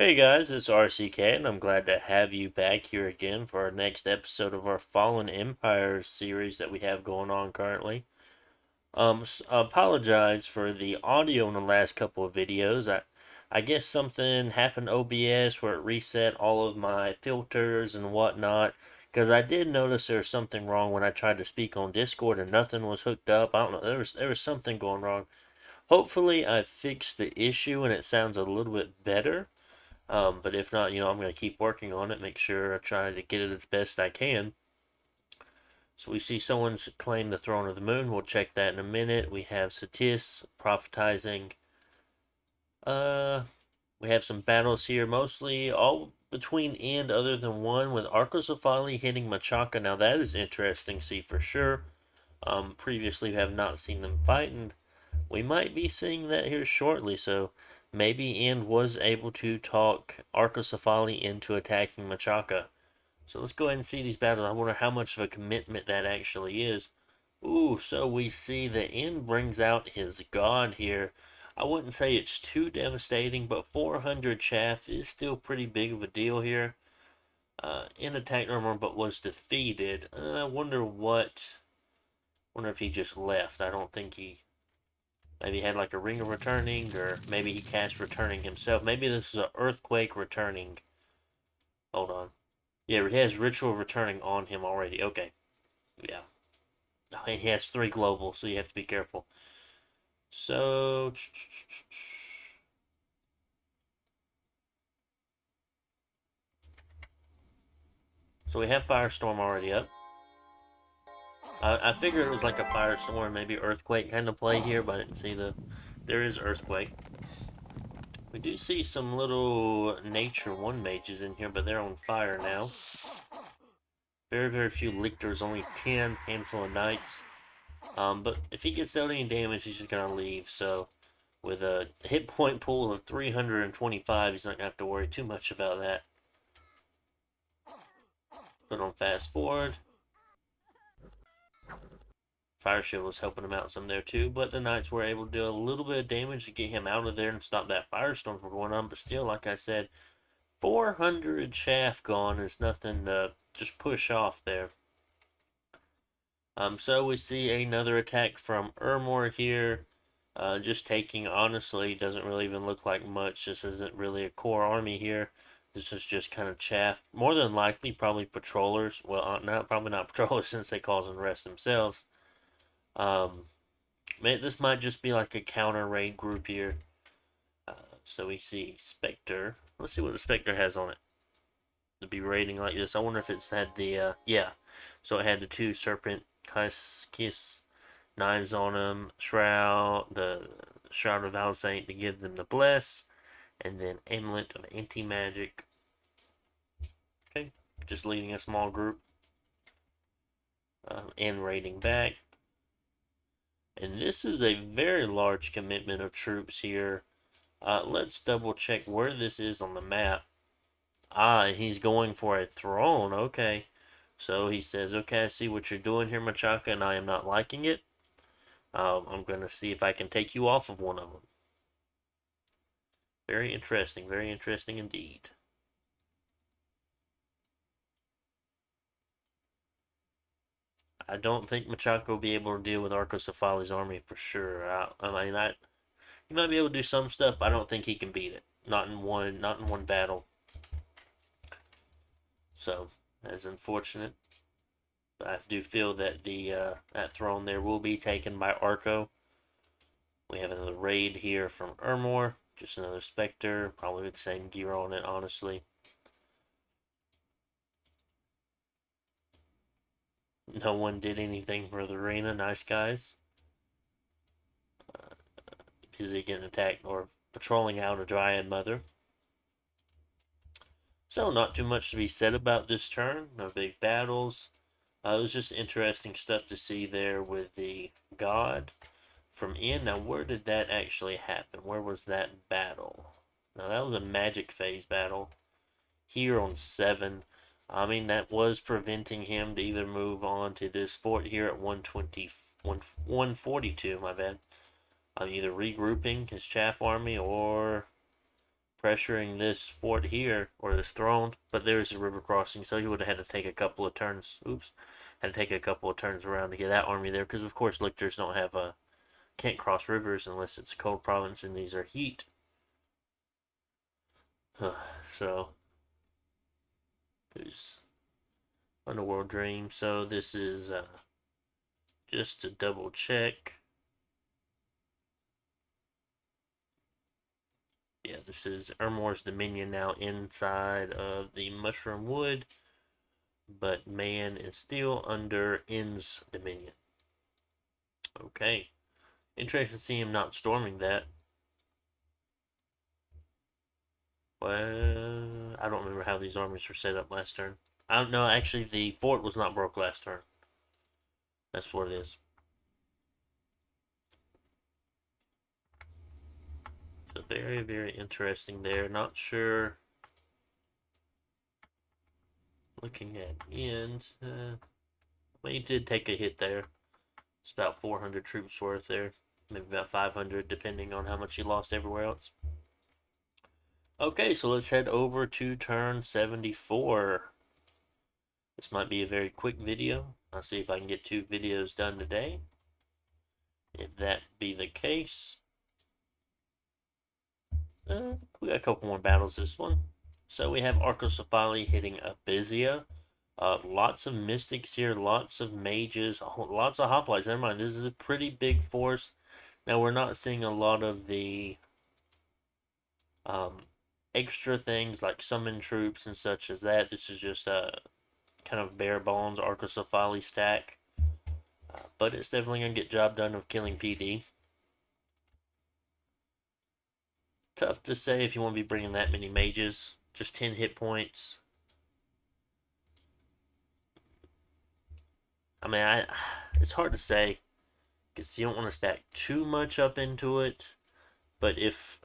Hey guys, it's RCK, and I'm glad to have you back here again for our next episode of our Fallen Empires series that we have going on currently. I apologize for the audio in the last couple of videos. I guess something happened to OBS where it reset all of my filters and whatnot. Because I did notice there was something wrong when I tried to speak on Discord and nothing was hooked up. I don't know. There was something going wrong. Hopefully, I fixed the issue and it sounds a little bit better. But if not, I'm going to keep working on it, make sure I try to get it as best I can. So we see someone's claimed the throne of the moon. We'll check that in a minute. We have Satis prophetizing. Uh, we have some battles here, mostly all between end other than one, with Arcosophaly hitting Machaca. Now that is interesting to see for sure. Previously we have not seen them fight, and we might be seeing that here shortly. So maybe End was able to talk Arcosophaly into attacking Machaca. So let's go ahead and see these battles. I wonder how much of a commitment that actually is. Ooh, so we see the End brings out his god here. I wouldn't say it's too devastating, but 400 chaff is still pretty big of a deal here. In attack armor, but was defeated. I wonder what. Wonder if he just left. I don't think he. Maybe he had like a ring of returning, or maybe he cast returning himself. Maybe this is an earthquake returning. Hold on. Yeah, he has ritual returning on him already. Okay. Yeah. He has 3 global, so you have to be careful. So. So we have Firestorm already up. I figured it was like a Firestorm, maybe Earthquake kind of play here, but I didn't see the. There is Earthquake. We do see some little Nature 1 mages in here, but they're on fire now. Very, very few lictors, only 10, handful of knights. But if he gets out any damage, he's just gonna leave. So with a hit point pool of 325, he's not gonna have to worry too much about that. Put on fast forward. Fire Shield was helping him out some there too, but the knights were able to do a little bit of damage to get him out of there and stop that firestorm from going on. But still, like I said, 400 chaff gone is nothing to just push off there. So we see another attack from Ermor here. Just taking, honestly, doesn't really even look like much. This isn't really a core army here. This is just kind of chaff. More than likely, probably patrollers. Well, probably not patrollers since they cause unrest themselves. Um, this might just be like a counter raid group here. So we see Spectre. Let's see what the Spectre has on it to be raiding like this. I wonder if it's had the, yeah. So it had the 2 Serpent Kiss knives on them, the Shroud of Alsaint to give them the bless, and then Amulet of Anti-Magic. Okay, just leading a small group and raiding back. And this is a very large commitment of troops here. Let's double check where this is on the map. He's going for a throne. Okay. So he says, okay, I see what you're doing here, Machaca, and I am not liking it. I'm going to see if I can take you off of one of them. Very interesting indeed. I don't think Machaca will be able to deal with Arcosophaly's army for sure. He might be able to do some stuff, but I don't think he can beat it. Not in one battle. So that's unfortunate. But I do feel that that throne there will be taken by Arco. We have another raid here from Ermor. Just another Spectre. Probably with the same gear on it, honestly. No one did anything for the arena. Nice guys. Busy getting attacked or patrolling out a Dryad Mother. So not too much to be said about this turn. No big battles. It was just interesting stuff to see there with the God from in. Now, where did that actually happen? Where was that battle? Now, that was a magic phase battle here on 7. I mean, that was preventing him to either move on to this fort here at 142, my bad. I'm either regrouping his chaff army or pressuring this fort here, or this throne, but there's a river crossing, so he would have had to take a couple of turns. Oops. Had to take a couple of turns around to get that army there, because of course lictors don't have can't cross rivers unless it's a cold province, and these are heat. So there's Underworld Dream. So this is just to double check. Yeah, this is Ermor's Dominion now inside of the Mushroom Wood, but man is still under N's Dominion. Okay. Interesting to see him not storming that. Well, I don't remember how these armies were set up last turn. I don't know. Actually, the fort was not broke last turn. That's what it is. So very, very interesting there. Not sure. Looking at end, well, he did take a hit there. It's about 400 troops worth there. Maybe about 500, depending on how much he lost everywhere else. Okay, so let's head over to turn 74. This might be a very quick video. I'll see if I can get 2 videos done today. If that be the case, we got a couple more battles this one. So we have Arcocephali hitting Abysia. Lots of mystics here, lots of mages, lots of hoplites. Never mind, this is a pretty big force. Now we're not seeing a lot of the extra things like summon troops and such as that. This is just a kind of bare bones Arcocephali stack. But it's definitely going to get job done of killing PD. Tough to say if you want to be bringing that many mages. Just 10 hit points. I mean, it's hard to say because you don't want to stack too much up into it. But if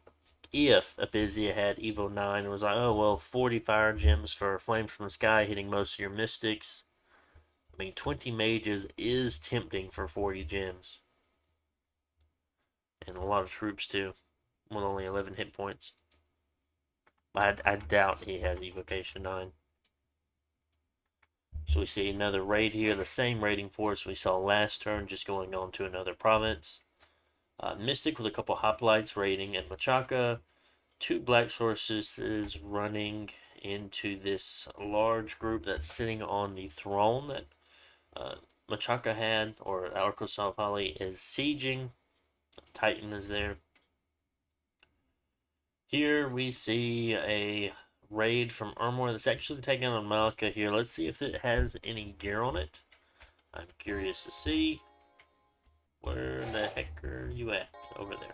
Abysia had Evo 9 and was like, oh, well, 40 fire gems for Flame from the Sky hitting most of your mystics. I mean, 20 mages is tempting for 40 gems. And a lot of troops, too. With only 11 hit points. I doubt he has Evocation 9. So we see another raid here. The same raiding force we saw last turn, just going on to another province. Mystic with a couple hoplites raiding, and Machaca. 2 black sorceresses running into this large group that's sitting on the throne that Machaca had, or Arcocephali is sieging. Titan is there. Here we see a raid from Ermor that's actually taking on Malika here. Let's see if it has any gear on it. I'm curious to see. Where the heck are you at? Over there.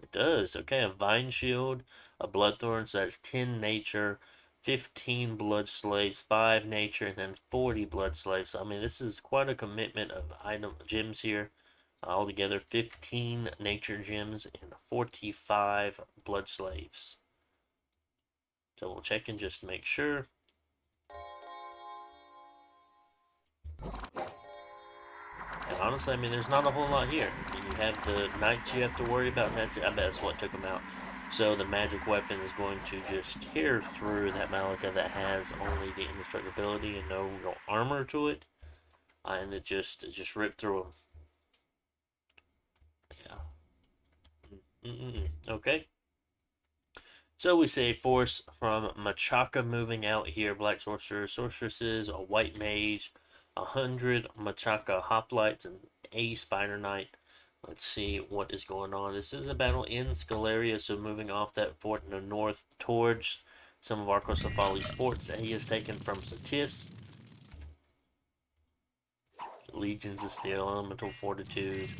It does. Okay, a Vine Shield, a Bloodthorn, so that's 10 nature, 15 Blood Slaves, 5 nature, and then 40 Blood Slaves. So, I mean, this is quite a commitment of gems here. Altogether, 15 nature gems and 45 Blood Slaves. Double checking just to make sure. And honestly, I mean, there's not a whole lot here. I mean, you have the knights you have to worry about, and that's it. I bet that's what took them out. So the magic weapon is going to just tear through that Malika that has only the indestructibility and no real armor to it. And it just ripped through them. Yeah. Okay. So we see a force from Machaca moving out here. Black sorcerers, sorceresses, a white mage, 100 Machaca hoplites, and a spider knight. Let's see what is going on. This is a battle in Scalaria, so moving off that fort in the north towards some of Arcocephali's forts that he has taken from Satis. Legions of Steel, Elemental Fortitude,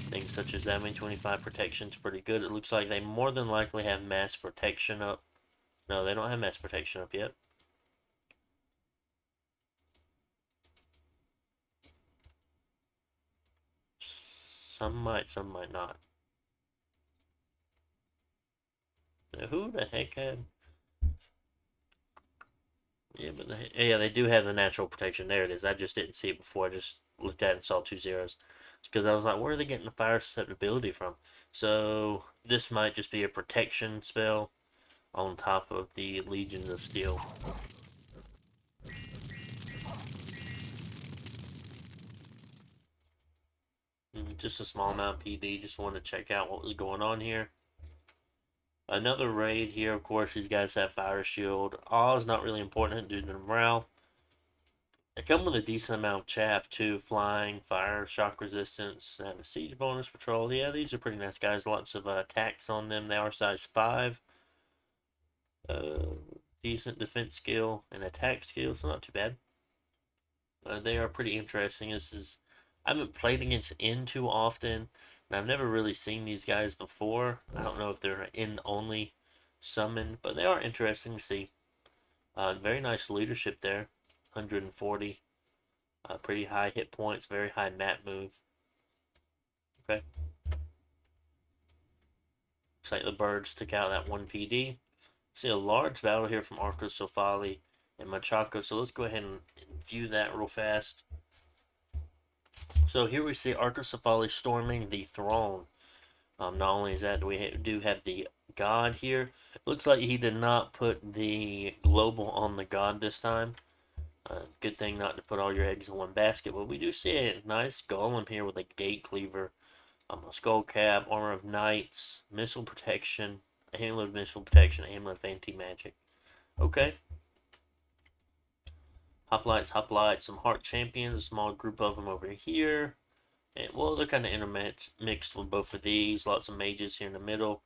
things such as that. I mean, 25 protection is pretty good. It looks like they more than likely have mass protection up. No, they don't have mass protection up yet. Some might not. Now, who the heck had... Yeah, but they do have the natural protection. There it is. I just didn't see it before. I just looked at and saw 2 zeros. It's because I was like, where are they getting the fire susceptibility from? So this might just be a protection spell on top of the Legions of Steel. Just a small amount of PD. Just wanted to check out what was going on here. Another raid here, of course, these guys have Fire Shield. Awe is not really important due to the morale. They come with a decent amount of chaff too, flying, fire, shock resistance, they have a siege bonus, patrol. Yeah, these are pretty nice guys. Lots of attacks on them. They are size 5. Decent defense skill and attack skill, so not too bad. They are pretty interesting. I haven't played against N too often, and I've never really seen these guys before. I don't know if they're an N only summon, but they are interesting to see. Very nice leadership there, 140. Pretty high hit points, very high map move. Okay. Looks like the birds took out that 1 PD. See a large battle here from Arcosophaly and Machaco, so let's go ahead and view that real fast. So here we see Arcosophaly storming the throne. Not only is that, we do have the god here. It looks like he did not put the global on the god this time. Good thing not to put all your eggs in one basket, but we do see a nice golem here with a gate cleaver, a skull cap, armor of knights, missile protection, amulet of missile protection, amulet of anti-magic. Okay. Hoplites, some heart champions, a small group of them over here. And, well, they're kind of intermixed with both of these. Lots of mages here in the middle.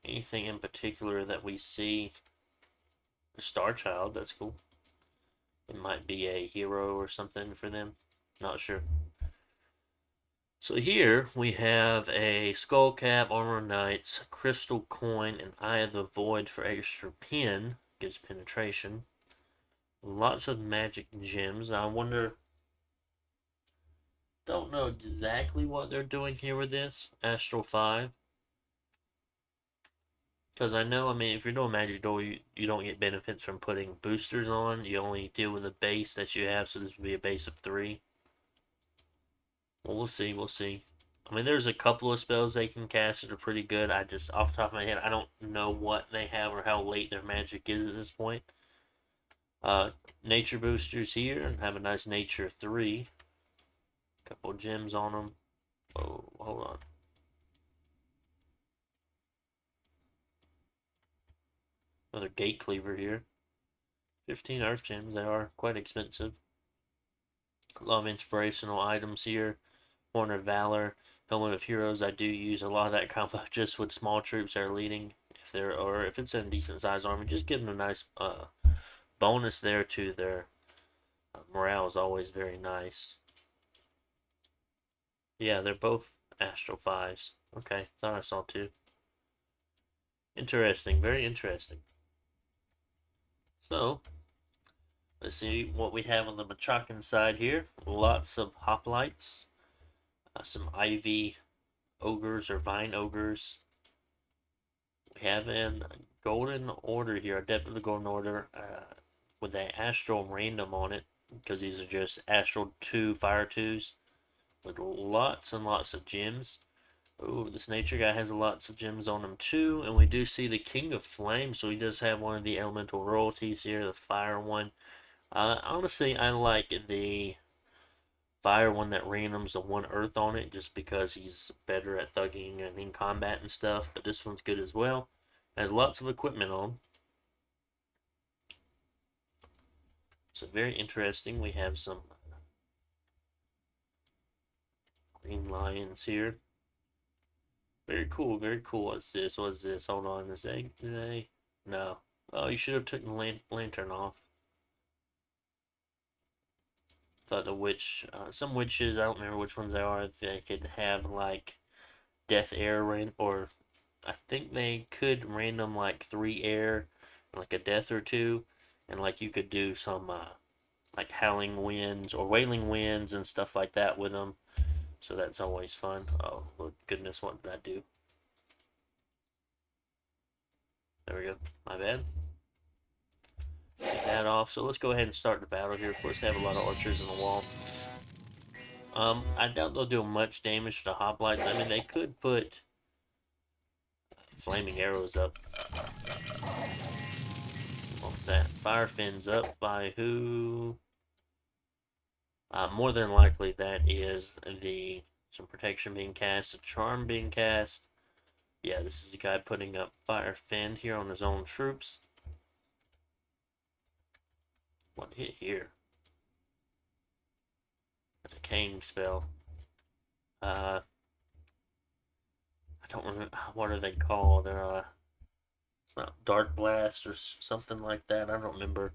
Anything in particular that we see? Star Child, that's cool. It might be a hero or something for them. Not sure. So here we have a skull cap, armor of knights, crystal coin, and eye of the void for extra pen. Gives penetration. Lots of magic gems. I wonder. Don't know exactly what they're doing here with this Astral 5. Because I know, if you're doing Magic Duel, you don't get benefits from putting boosters on. You only deal with the base that you have, so this would be a base of 3. Well, we'll see, we'll see. There's a couple of spells they can cast that are pretty good. I just, off the top of my head, I don't know what they have or how late their magic is at this point. Nature boosters here, and have a nice Nature 3. Couple gems on them. Oh, hold on. Another gate cleaver here. 15 earth gems. They are quite expensive. A lot of inspirational items here. Horn of Valor, Helmet of Heroes. I do use a lot of that combo just with small troops that are leading. If it's in a decent sized army, just give them a nice bonus there to their morale is always very nice. Yeah, they're both Astral 5s. Okay, thought I saw 2. Interesting, very interesting. So, let's see what we have on the Machacan side here. Lots of hoplites. Some ivy ogres or vine ogres. We have a golden order here, Adept of the Golden Order, with an astral random on it, because these are just astral 2 fire 2s with lots and lots of gems. Oh, this nature guy has lots of gems on him too, and we do see the King of Flame, so he does have one of the elemental royalties here, the fire one. Honestly, I like the fire one that randoms the 1 earth on it, just because he's better at thugging and in combat and stuff, but this one's good as well. Has lots of equipment on. So very interesting. We have some green lions here. Very cool, very cool. What's this? What's this? Hold on. Is they? No. Oh, you should have taken the lantern off. Thought the witch, some witches, I don't remember which ones they are, they could have like death air or I think they could random like 3 air, like a death or 2, and like you could do some like howling winds or wailing winds and stuff like that with them. So that's always fun. Oh, Lord goodness, what did I do? There we go. My bad. Get that off. So let's go ahead and start the battle here. Of course, they have a lot of archers in the wall. I doubt they'll do much damage to hoplites. I mean, they could put flaming arrows up. What's that? Fire fins up by who? More than likely, that is some protection being cast, a charm being cast. Yeah, this is a guy putting up fire fin here on his own troops. One hit here. A decaying spell. I don't remember what are they called. It's not Dark Blast or something like that. I don't remember.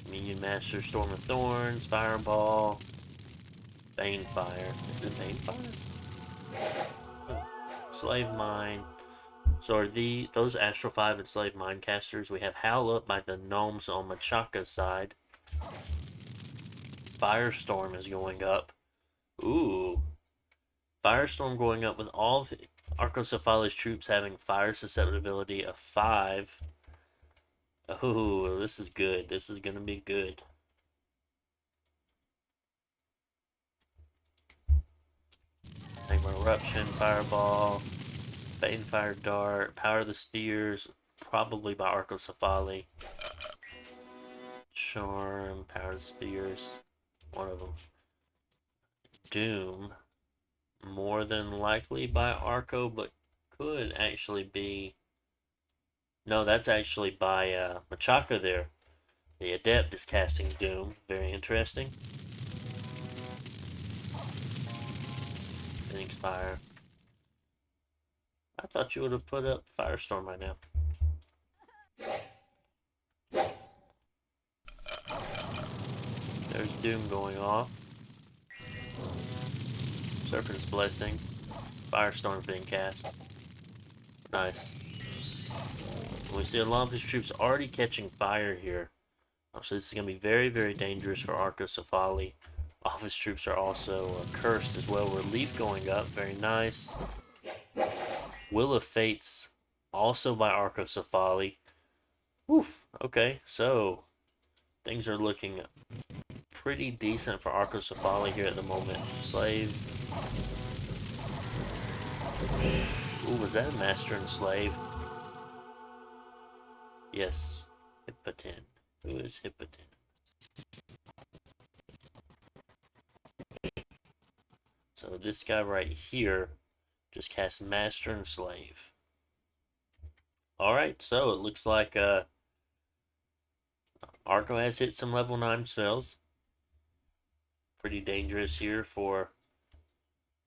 Minion Master, Storm of Thorns, Fireball, Bane Fire. Is it Bane Fire? Oh. Slave Mine. So are those Astral 5 and Slave Mine casters? We have Howl up by the gnomes on Machaka's side. Firestorm is going up. Ooh. Firestorm going up with all of Arcocephali's troops having fire susceptibility of 5. Oh, this is good. This is going to be good. Magma Eruption, Fireball, Bane Fire Dart, Power of the Spears, probably by Arcocephali. Charm, Power of the Spears, one of them. Doom, more than likely by Arco, but could actually be... No, that's actually by Machaka there. The Adept is casting Doom. Very interesting. Phoenix Fire. I thought you would have put up Firestorm by now. There's Doom going off. Serpent's Blessing. Firestorm being cast. Nice. We see a lot of his troops already catching fire here. So this is going to be very, very dangerous for Arcocephali. All of his troops are also cursed as well. Relief going up. Very nice. Will of Fates also by Arcocephali. Oof. Okay, so things are looking pretty decent for Arcocephali here at the moment. Slave. Ooh, was that a Master and Slave? Yes. Hippoten. Who is Hippoten? So this guy right here just cast Master and Slave. Alright, so it looks like Arco has hit some level 9 spells. Pretty dangerous here for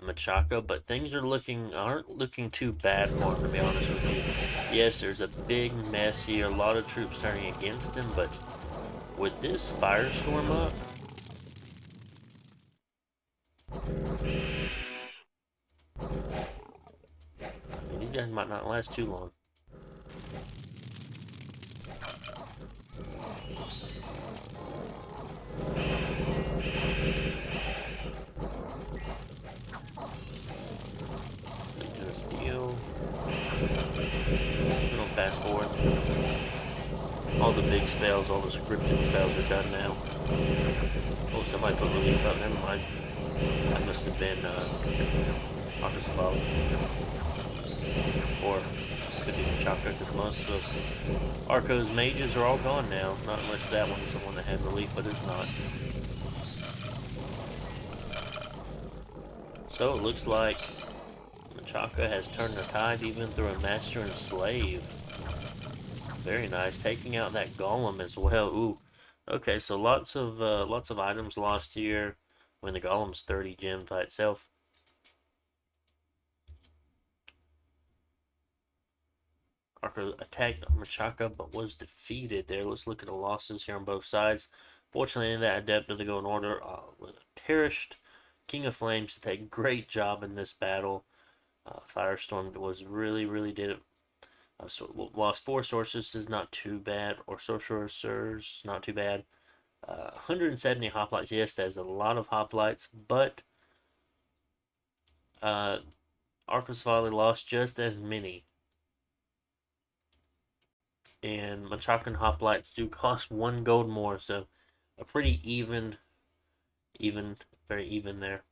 Machaka, but things aren't looking too bad for him, to be honest with you. Yes, there's a big mess here, a lot of troops turning against him, but with this Firestorm up, I mean, these guys might not last too long. Steal. We don't fast forward. All the big spells, all the scripted spells are done now. Oh, somebody put relief up. Never mind. That must have been Marcus Fall. Or could be Machaka, because most of Arco's mages are all gone now. Not unless that one's the one that had relief, but it's not. So it looks like Machaka has turned the tide even through a Master and Slave. Very nice, taking out that Golem as well. Ooh, okay, so lots of items lost here when the Golem's 30 gems by itself. Arco attacked Machaka but was defeated there. Let's look at the losses here on both sides. Fortunately, that Adept of the Golden Order perished. King of Flames did a great job in this battle. Firestorm was really did it. So lost 4 sorceresses, not too bad, or sorcerers, not too bad. 170 hoplites, yes, that is a lot of hoplites, but Arcocephali lost just as many. And Machakan hoplites do cost 1 gold more, so a pretty even Even, very even there.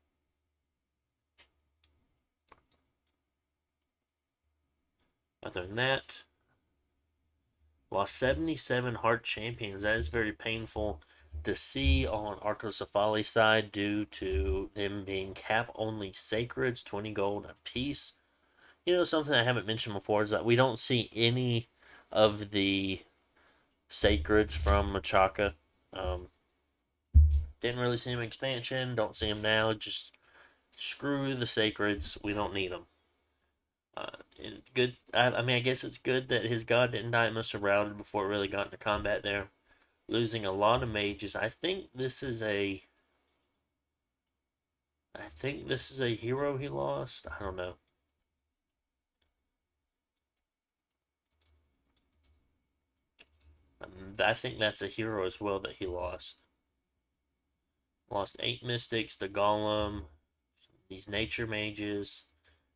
Other than that, lost 77 hard champions. That is very painful to see on Arcosafali's side due to them being cap only sacreds, 20 gold a piece. You know, something I haven't mentioned before is that we don't see any of the sacreds from Machaka. Um, didn't really see him in expansion. Don't see him now. Just screw the sacreds. We don't need them. Good. I mean, I guess it's good that his god didn't die. It must have routed before it really got into combat there. Losing a lot of mages. I think this is a. I think this is a hero he lost. I don't know. I think that's a hero as well that he lost. Lost 8 mystics, the golem, these nature mages.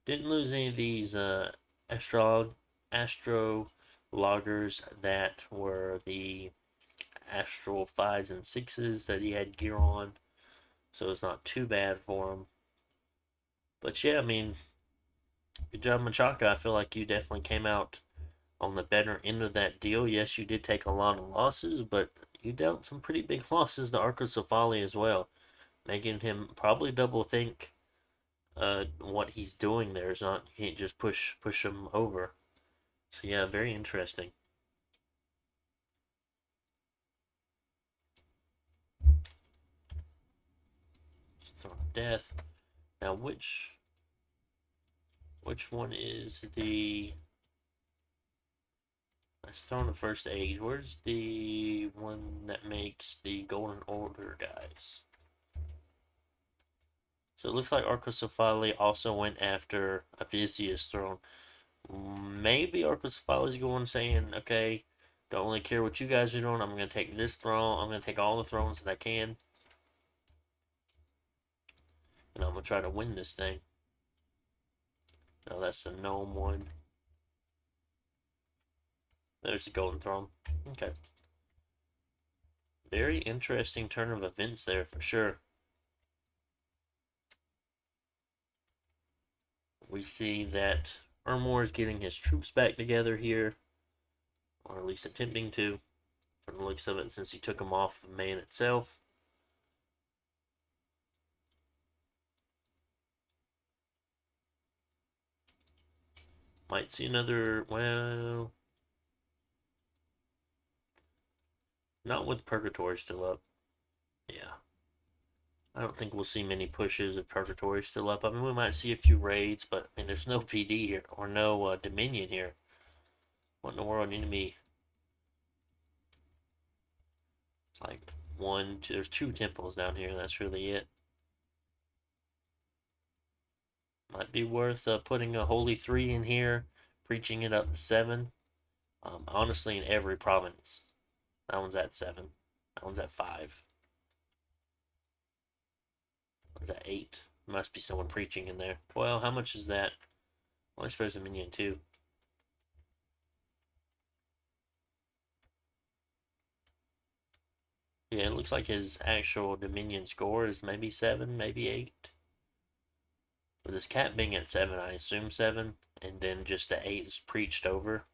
Didn't lose any of these astrologers that were the astral 5s and 6s that he had gear on. So it's not too bad for him. But yeah, I mean, good job, Machaka. I feel like you definitely came out on the better end of that deal. Yes, you did take a lot of losses, but you dealt some pretty big losses to Arcosafali as well, making him probably double think what he's doing there. Is not, you can't just push him over. So yeah, very interesting. Throne of Death. Now which one is the Let's throw in the first age. Where's the one that makes the Golden Order guys? So it looks like Arcosafali also went after Abysseus throne. Maybe Arcosafali's going saying, okay, don't really care what you guys are doing. I'm going to take this throne. I'm going to take all the thrones that I can. And I'm going to try to win this thing. No, that's the gnome one. There's the golden throne. Okay. Very interesting turn of events there for sure. We see that Ermor is getting his troops back together here, or at least attempting to, from the looks of it, since he took them off the main itself. Might see another, well, not with Purgatory still up. Yeah. I don't think we'll see many pushes if Purgatory still up. I mean, we might see a few raids, but I mean, there's no PD here, or no Dominion here. What in the world enemy? It's like there's 2 temples down here, that's really it. Might be worth putting a Holy 3 in here, preaching it up to 7. Honestly, in every province. That one's at 7. That one's at 5. That one's at 8. Must be someone preaching in there. Well, how much is that? Well, I suppose a minion too. Yeah, it looks like his actual Dominion score is maybe 7, maybe 8. With his cat being at 7, I assume 7. And then just the 8 is preached over.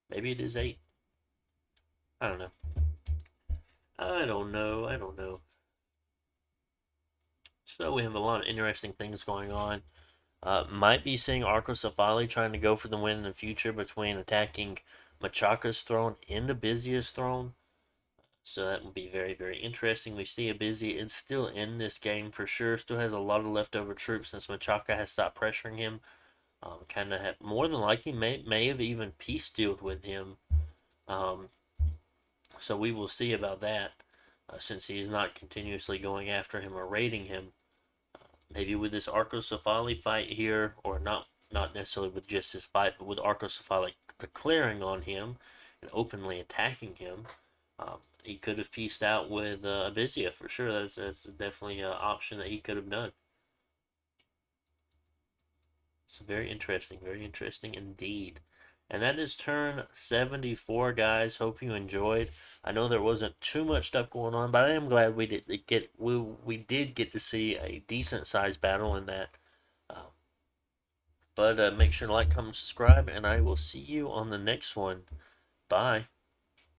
Maybe it is 8. I don't know. I don't know. I don't know. So we have a lot of interesting things going on. Might be seeing Arcosafali trying to go for the win in the future between attacking Machaka's throne and Abysseus' throne. So that will be very, very interesting. We see Abysseus is still in this game for sure. Still has a lot of leftover troops since Machaka has stopped pressuring him. Kind of more than likely may have even peace dealed with him. Um, so we will see about that since he is not continuously going after him or raiding him. Maybe with this Arcosafali fight here, or not necessarily with just his fight, but with Arcosafali declaring on him and openly attacking him, he could have pieced out with Abyssia for sure. That's definitely an option that he could have done. So very interesting indeed. And that is turn 74, guys. Hope you enjoyed. I know there wasn't too much stuff going on, but I am glad we did get to see a decent sized battle in that. Uh, but make sure to like, comment, subscribe, and I will see you on the next one. Bye.